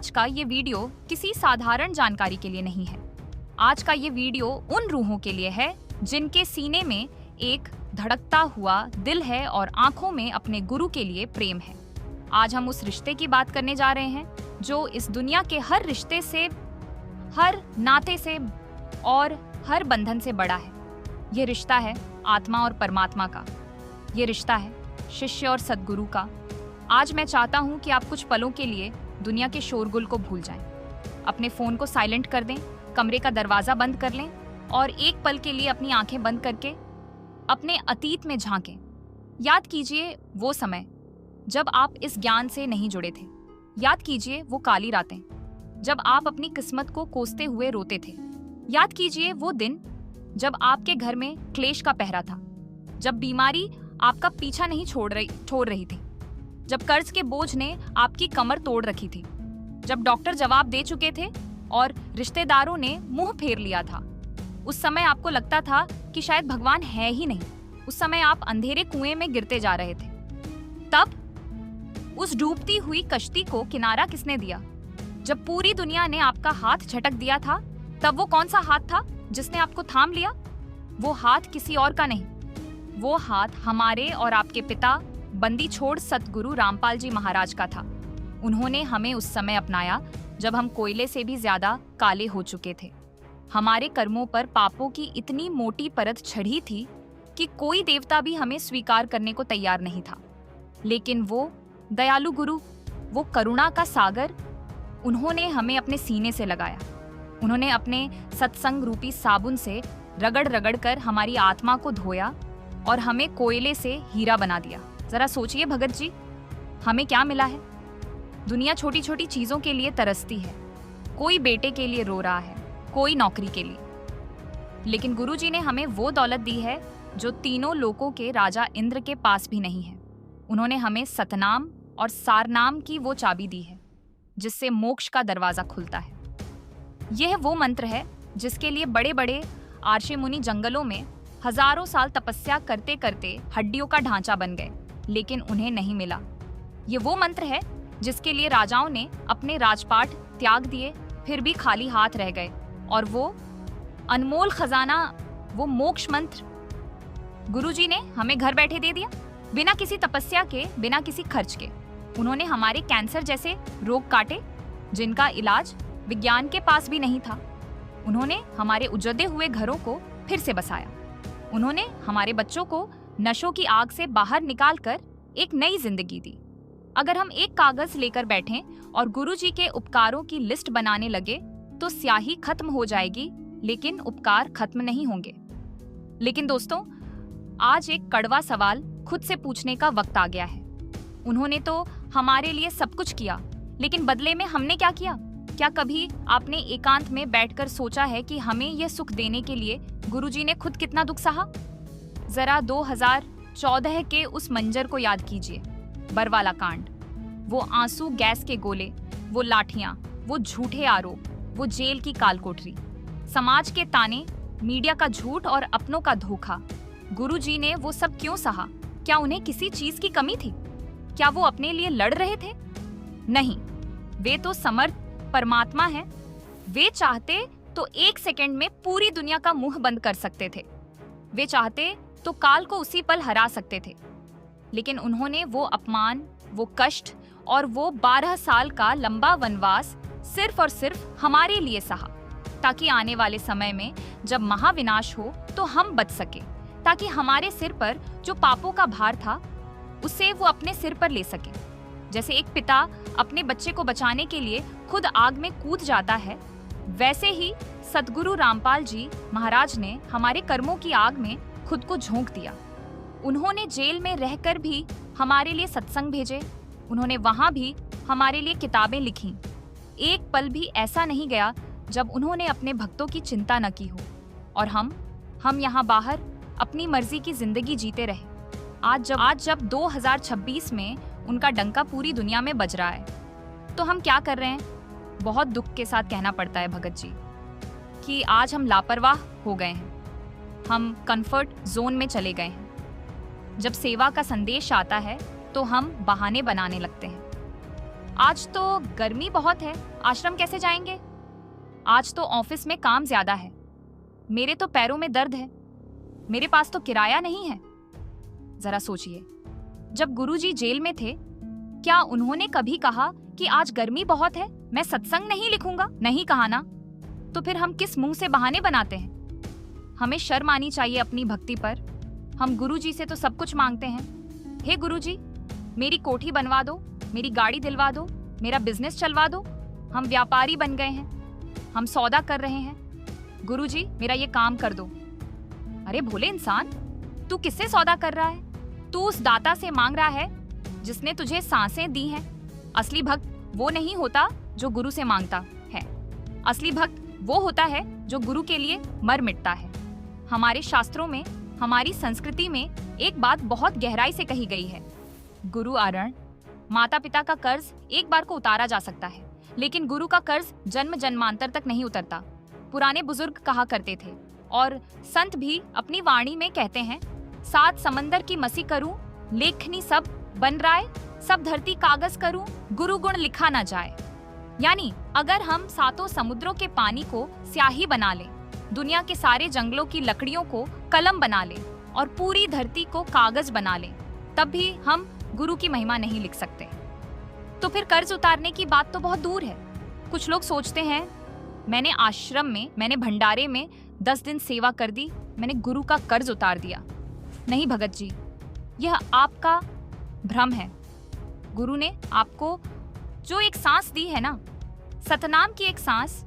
आज का ये वीडियो किसी साधारण जानकारी के लिए नहीं है। आज का ये वीडियो उन रूहों के लिए है जिनके सीने में एक धड़कता हुआ दिल है और आंखों में अपने गुरु के लिए प्रेम है। आज हम उस रिश्ते की बात करने जा रहे हैं जो इस दुनिया के हर रिश्ते से, हर नाते से और हर बंधन से बड़ा है। ये रिश्ता है आत्मा और परमात्मा का। ये रिश्ता है शिष्य और सद्गुरु का। आज मैं चाहता हूँ कि आप कुछ पलों के लिए दुनिया के शोरगुल को भूल जाएं। अपने फ़ोन को साइलेंट कर दें, कमरे का दरवाज़ा बंद कर लें और एक पल के लिए अपनी आंखें बंद करके अपने अतीत में झांकें। याद कीजिए वो समय जब आप इस ज्ञान से नहीं जुड़े थे। याद कीजिए वो काली रातें जब आप अपनी किस्मत को कोसते हुए रोते थे। याद कीजिए वो दिन जब आपके घर में क्लेश का पहरा था, जब बीमारी आपका पीछा नहीं छोड़ रही थी, जब कर्ज के बोझ ने आपकी कमर तोड़ रखी थी, जब डॉक्टर जवाब दे चुके थे और रिश्तेदारों ने मुंह फेर लिया था। उस समय आपको लगता था कि शायद भगवान है ही नहीं। उस समय आप अंधेरे कुएं में गिरते जा रहे थे। तब उस डूबती हुई कश्ती को किनारा किसने दिया? जब पूरी दुनिया ने आपका हाथ झटक दिया था, तब वो कौन सा हाथ था जिसने आपको थाम लिया? वो हाथ किसी और का नहीं, वो हाथ हमारे और आपके पिता बंदी छोड़ सतगुरु रामपाल जी महाराज का था। उन्होंने हमें उस समय अपनाया जब हम कोयले से भी ज्यादा काले हो चुके थे। हमारे कर्मों पर पापों की इतनी मोटी परत चढ़ी थी कि कोई देवता भी हमें स्वीकार करने को तैयार नहीं था। लेकिन वो दयालु गुरु, वो करुणा का सागर, उन्होंने हमें अपने सीने से लगाया। उन्होंने अपने सत्संग रूपी साबुन से रगड़ रगड़ कर हमारी आत्मा को धोया और हमें कोयले से हीरा बना दिया। जरा सोचिए भगत जी, हमें क्या मिला है? दुनिया छोटी छोटी चीजों के लिए तरसती है। कोई बेटे के लिए रो रहा है, कोई नौकरी के लिए। लेकिन गुरुजी ने हमें वो दौलत दी है जो तीनों लोकों के राजा इंद्र के पास भी नहीं है। उन्होंने हमें सतनाम और सारनाम की वो चाबी दी है जिससे मोक्ष का दरवाजा खुलता है। यह वो मंत्र है जिसके लिए बड़े बड़े आर्षि मुनि जंगलों में हजारों साल तपस्या करते करते हड्डियों का ढांचा बन गए, लेकिन उन्हें नहीं मिला। ये वो मंत्र है जिसके लिए राजाओं ने अपने राजपाट त्याग दिए, फिर भी खाली हाथ रह गए। और वो अनमोल खजाना, वो मोक्ष मंत्र गुरुजी ने हमें घर बैठे दे दिया, बिना किसी तपस्या के, बिना किसी खर्च के। उन्होंने हमारे कैंसर जैसे रोग काटे जिनका इलाज विज्ञान के पास भी नहीं था। उन्होंने हमारे उजड़े हुए घरों को फिर से बसाया। उन्होंने हमारे बच्चों को नशों की आग से बाहर निकालकर एक नई जिंदगी दी। अगर हम एक कागज लेकर बैठें और गुरुजी के उपकारों की लिस्ट बनाने लगे तो स्याही खत्म हो जाएगी, लेकिन उपकार खत्म नहीं होंगे। लेकिन दोस्तों, आज एक कड़वा सवाल खुद से पूछने का वक्त आ गया है। उन्होंने तो हमारे लिए सब कुछ किया, लेकिन बदले में हमने क्या किया? क्या कभी आपने एकांत में बैठकर सोचा है कि हमें यह सुख देने के लिए गुरुजी ने खुद कितना दुख सहा? जरा 2014 के उस मंजर को याद कीजिए, बरवाला कांड। वो आंसू गैस के गोले, वो लाठियां, वो झूठे आरोप, वो जेल की कालकोठरी, समाज के ताने, मीडिया का झूठ और अपनों का धोखा। गुरुजी ने वो सब क्यों सहा? क्या उन्हें किसी चीज की कमी थी? क्या वो अपने लिए लड़ रहे थे? नहीं, वे तो समर्थ परमात्मा है। वे चाहते तो एक सेकंड में पूरी दुनिया का मुंह बंद कर सकते थे। वे चाहते तो काल को उसी पल हरा सकते थे। लेकिन उन्होंने वो अपमान, वो कष्ट और वो 12 साल का लंबा वनवास सिर्फ और सिर्फ हमारे लिए सहा, ताकि आने वाले समय में जब महाविनाश हो तो हम बच सके, ताकि हमारे सिर पर जो पापों का भार था उसे वो अपने सिर पर ले सके। जैसे एक पिता अपने बच्चे को बचाने के लिए खुद आग में कूद जाता है, वैसे ही सतगुरु रामपाल जी महाराज ने हमारे कर्मों की आग में खुद को झोंक दिया। उन्होंने जेल में रहकर भी हमारे लिए सत्संग भेजे। उन्होंने वहां भी हमारे लिए किताबें लिखी। एक पल भी ऐसा नहीं गया जब उन्होंने अपने भक्तों की चिंता न की हो। और हम यहाँ बाहर अपनी मर्जी की जिंदगी जीते रहे। आज जब 2026 में उनका डंका पूरी दुनिया में बज रहा है, तो हम क्या कर रहे हैं? बहुत दुख के साथ कहना पड़ता है भगत जी कि आज हम लापरवाह हो गए हैं। हम कंफर्ट जोन में चले गए हैं। जब सेवा का संदेश आता है तो हम बहाने बनाने लगते हैं। आज तो गर्मी बहुत है, आश्रम कैसे जाएंगे? आज तो ऑफिस में काम ज्यादा है। मेरे तो पैरों में दर्द है। मेरे पास तो किराया नहीं है। जरा सोचिए, जब गुरुजी जेल में थे, क्या उन्होंने कभी कहा कि आज गर्मी बहुत है, मैं सत्संग नहीं लिखूंगा? नहीं कहा ना। तो फिर हम किस मुंह से बहाने बनाते हैं? हमें शर्म आनी चाहिए अपनी भक्ति पर। हम गुरुजी से तो सब कुछ मांगते हैं। हे गुरुजी, मेरी कोठी बनवा दो, मेरी गाड़ी दिलवा दो, मेरा बिजनेस चलवा दो। हम व्यापारी बन गए हैं, हम सौदा कर रहे हैं। गुरुजी, मेरा ये काम कर दो। अरे भोले इंसान, तू किससे सौदा कर रहा है? तू उस दाता से मांग रहा है जिसने तुझे सांसें दी हैं। असली भक्त वो नहीं होता जो गुरु से मांगता है। असली भक्त वो होता है जो गुरु के लिए मर मिटता है। हमारे शास्त्रों में, हमारी संस्कृति में एक बात बहुत गहराई से कही गई है। गुरु आरण, माता पिता का कर्ज एक बार को उतारा जा सकता है, लेकिन गुरु का कर्ज जन्म जन्मांतर तक नहीं उतरता। पुराने बुजुर्ग कहा करते थे और संत भी अपनी वाणी में कहते हैं, 7 समंदर की मसी करूं, लेखनी सब बन राय, सब धरती कागज करूं, गुरु गुण लिखा ना जाए। यानी अगर हम 7 समुद्रों के पानी को स्याही बना लें, दुनिया के सारे जंगलों की लकड़ियों को कलम बना लें और पूरी धरती को कागज बना लें, तब भी हम गुरु की महिमा नहीं लिख सकते। तो फिर कर्ज उतारने की बात तो बहुत दूर है। कुछ लोग सोचते हैं, मैंने आश्रम में, मैंने भंडारे में 10 दिन सेवा कर दी, मैंने गुरु का कर्ज उतार दिया। नहीं भगत जी, यह आपका भ्रम है। गुरु ने आपको जो एक सांस दी है ना, सतनाम की एक सांस,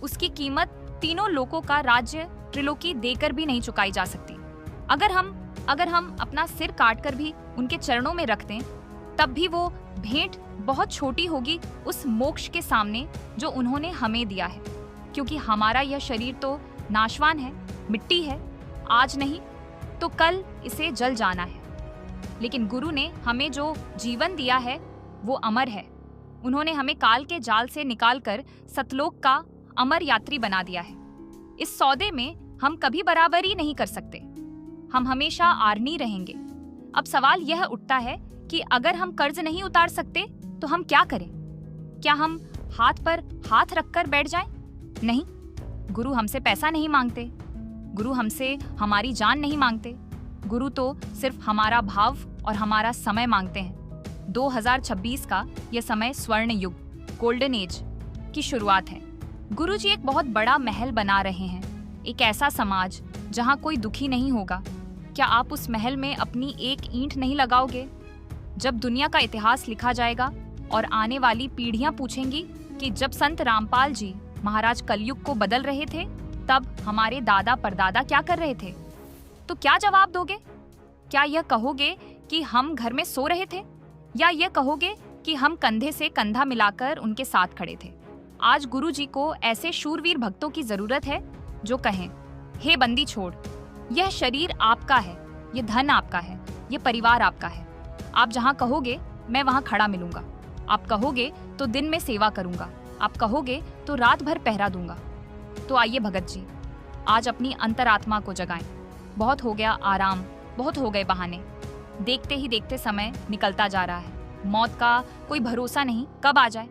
उसकी कीमत तीनों लोकों का राज्य त्रिलोकी देकर भी नहीं चुकाई जा सकती। अगर हम अपना सिर काटकर भी उनके चरणों में रख दें, तब भी वो भेंट बहुत छोटी होगी उस मोक्ष के सामने जो उन्होंने हमें दिया है। क्योंकि हमारा यह शरीर तो नाशवान है, मिट्टी है, आज नहीं तो कल इसे जल जाना है। लेकिन गुरु ने हमें जो जीवन दिया है वो अमर है। उन्होंने हमें काल के जाल से निकालकर सतलोक का अमर यात्री बना दिया है। इस सौदे में हम कभी बराबरी नहीं कर सकते। हम हमेशा आर्नी रहेंगे। अब सवाल यह उठता है कि अगर हम कर्ज नहीं उतार सकते तो हम क्या करें? क्या हम हाथ पर हाथ रखकर बैठ जाएं? नहीं, गुरु हमसे पैसा नहीं मांगते। गुरु हमसे हमारी जान नहीं मांगते। गुरु तो सिर्फ हमारा भाव और हमारा समय मांगते हैं। 2026 का यह समय स्वर्ण युग, गोल्डन एज की शुरुआत है। गुरु जी एक बहुत बड़ा महल बना रहे हैं, एक ऐसा समाज जहां कोई दुखी नहीं होगा। क्या आप उस महल में अपनी एक ईंट नहीं लगाओगे? जब दुनिया का इतिहास लिखा जाएगा और आने वाली पीढ़ियां पूछेंगी कि जब संत रामपाल जी महाराज कलयुग को बदल रहे थे, तब हमारे दादा परदादा क्या कर रहे थे, तो क्या जवाब दोगे? क्या यह कहोगे कि हम घर में सो रहे थे, या यह कहोगे कि हम कंधे से कंधा मिलाकर उनके साथ खड़े थे? आज गुरु जी को ऐसे शूरवीर भक्तों की जरूरत है जो कहें, हे बंदी छोड़, यह शरीर आपका है, ये धन आपका है, ये परिवार आपका है। आप जहाँ कहोगे मैं वहाँ खड़ा मिलूंगा। आप कहोगे तो दिन में सेवा करूंगा। आप कहोगे तो रात भर पहरा दूंगा। तो आइए भगत जी, आज अपनी अंतरात्मा को जगाएं। बहुत हो गया आराम, बहुत हो गए बहाने। देखते ही देखते समय निकलता जा रहा है। मौत का कोई भरोसा नहीं कब आ जाए।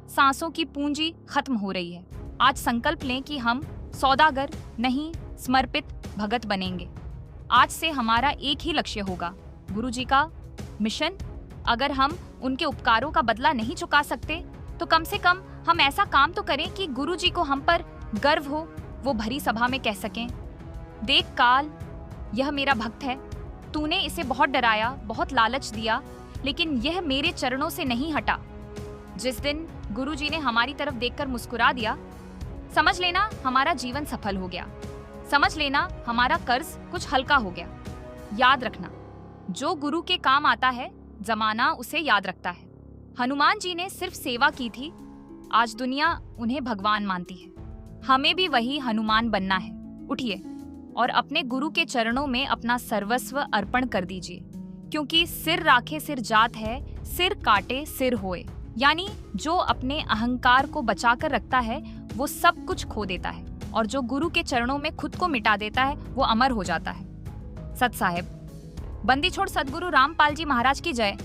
सांसों की पूंजी खत्म हो रही है। आज संकल्प लें कि हम सौदागर नहीं, समर्पित भगत बनेंगे। आज से हमारा एक ही लक्ष्य होगा, गुरुजी का मिशन। अगर हम उनके उपकारों का बदला नहीं चुका सकते, तो कम से कम हम ऐसा काम तो करें कि गुरुजी को हम पर गर्व हो। वो भरी सभा में कह सकें, देख काल, यह मेरा भक्त है। तूने इसे बहुत डराया, बहुत लालच दिया, लेकिन यह मेरे चरणों से नहीं हटा। जिस दिन गुरुजी ने हमारी तरफ देखकर मुस्कुरा दिया, समझ लेना हमारा जीवन सफल हो गया। समझ लेना हमारा कर्ज कुछ हल्का हो गया। याद रखना, जो गुरु के काम आता है, जमाना उसे याद रखता है। हनुमान जी ने सिर्फ सेवा की थी, आज दुनिया उन्हें भगवान मानती है। हमें भी वही हनुमान बनना है। उठिए और अपने गुरु के चरणों में अपना सर्वस्व अर्पण कर दीजिए, क्योंकि सिर राखे सिर जात है, सिर काटे सिर होए। यानी जो अपने अहंकार को बचाकर रखता है वो सब कुछ खो देता है, और जो गुरु के चरणों में खुद को मिटा देता है वो अमर हो जाता है। सत साहेब, बंदी छोड़ सदगुरु रामपाल जी महाराज की जय।